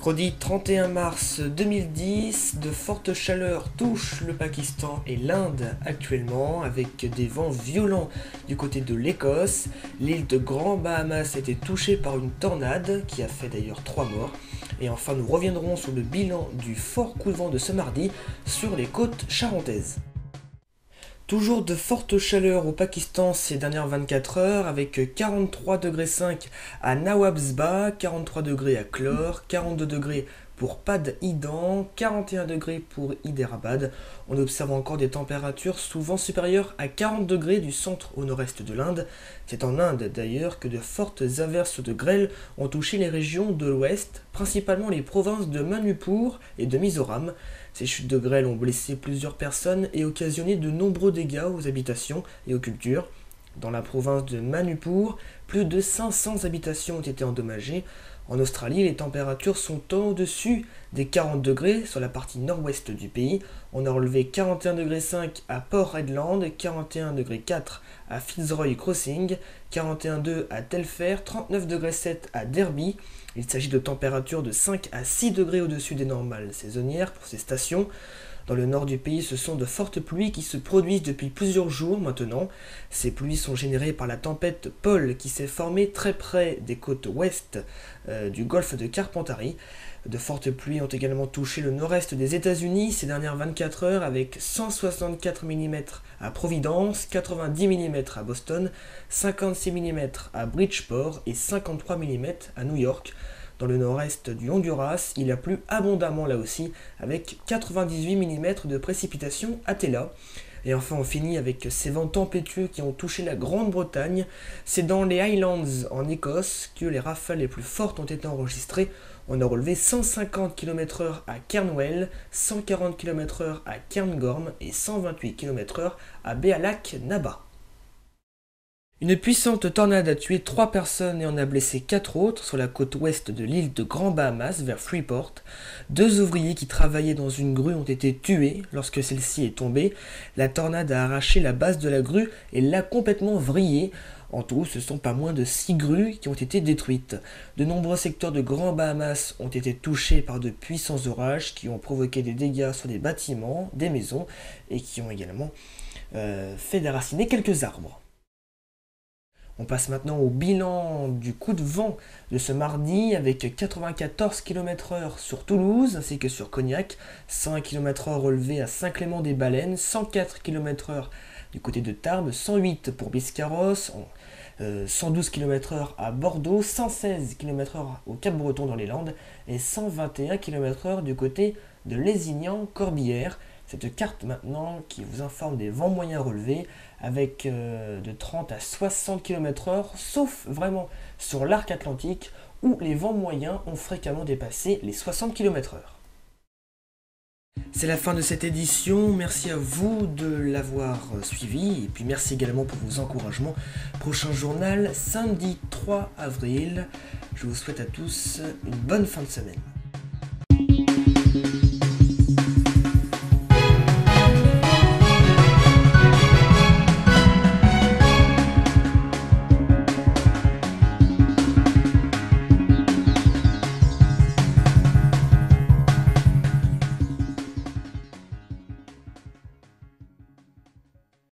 Mercredi 31 mars 2010, de fortes chaleurs touchent le Pakistan et l'Inde actuellement, avec des vents violents du côté de l'Écosse. L'île de Grand Bahamas a été touchée par une tornade qui a fait d'ailleurs 3 morts. Et enfin, nous reviendrons sur le bilan du fort coup de vent de ce mardi sur les côtes charentaises. Toujours de fortes chaleurs au Pakistan ces dernières 24 heures, avec 43,5 degrés à Nawabsba, 43 degrés à Clore, 42 degrés pour Pad-Idan, 41 degrés pour Hyderabad. On observe encore des températures souvent supérieures à 40 degrés du centre au nord-est de l'Inde. C'est en Inde d'ailleurs que de fortes averses de grêle ont touché les régions de l'ouest, principalement les provinces de Manipur et de Mizoram. Ces chutes de grêle ont blessé plusieurs personnes et occasionné de nombreux dégâts aux habitations et aux cultures. Dans la province de Manipur, plus de 500 habitations ont été endommagées. En Australie, les températures sont au-dessus des 40 degrés sur la partie nord-ouest du pays. On a relevé 41,5 degrés à Port Hedland, 41,4 degrés à Fitzroy Crossing, 41,2 à Telfair, 39,7 degrés à Derby. Il s'agit de températures de 5 à 6 degrés au-dessus des normales saisonnières pour ces stations. Dans le nord du pays, ce sont de fortes pluies qui se produisent depuis plusieurs jours maintenant. Ces pluies sont générées par la tempête Paul qui s'est formée très près des côtes ouest du golfe de Carpentarie. De fortes pluies ont également touché le nord-est des États-Unis ces dernières 24 heures avec 164 mm à Providence, 90 mm à Boston, 56 mm à Bridgeport et 53 mm à New York. Dans le nord-est du Honduras, il a plu abondamment là aussi, avec 98 mm de précipitations à Tela. Et enfin, on finit avec ces vents tempétueux qui ont touché la Grande-Bretagne. C'est dans les Highlands, en Écosse, que les rafales les plus fortes ont été enregistrées. On a relevé 150 km/h à Kernwell, 140 km/h à Cairngorm et 128 km/h à Bealach Naba. Une puissante tornade a tué 3 personnes et en a blessé 4 autres sur la côte ouest de l'île de Grand Bahamas vers Freeport. 2 ouvriers qui travaillaient dans une grue ont été tués lorsque celle-ci est tombée. La tornade a arraché la base de la grue et l'a complètement vrillée. En tout, ce sont pas moins de 6 grues qui ont été détruites. De nombreux secteurs de Grand Bahamas ont été touchés par de puissants orages qui ont provoqué des dégâts sur des bâtiments, des maisons et qui ont également fait déraciner quelques arbres. On passe maintenant au bilan du coup de vent de ce mardi avec 94 km/h sur Toulouse ainsi que sur Cognac, 101 km/h relevé à Saint-Clément-des-Baleines, 104 km/h du côté de Tarbes, 108 pour Biscarrosse, 112 km/h à Bordeaux, 116 km/h au Cap-Breton dans les Landes et 121 km/h du côté de Lézignan-Corbières. Cette carte maintenant qui vous informe des vents moyens relevés avec de 30 à 60 km/h, sauf vraiment sur l'arc atlantique où les vents moyens ont fréquemment dépassé les 60 km/h. C'est la fin de cette édition, merci à vous de l'avoir suivi et puis merci également pour vos encouragements. Prochain journal, samedi 3 avril. Je vous souhaite à tous une bonne fin de semaine.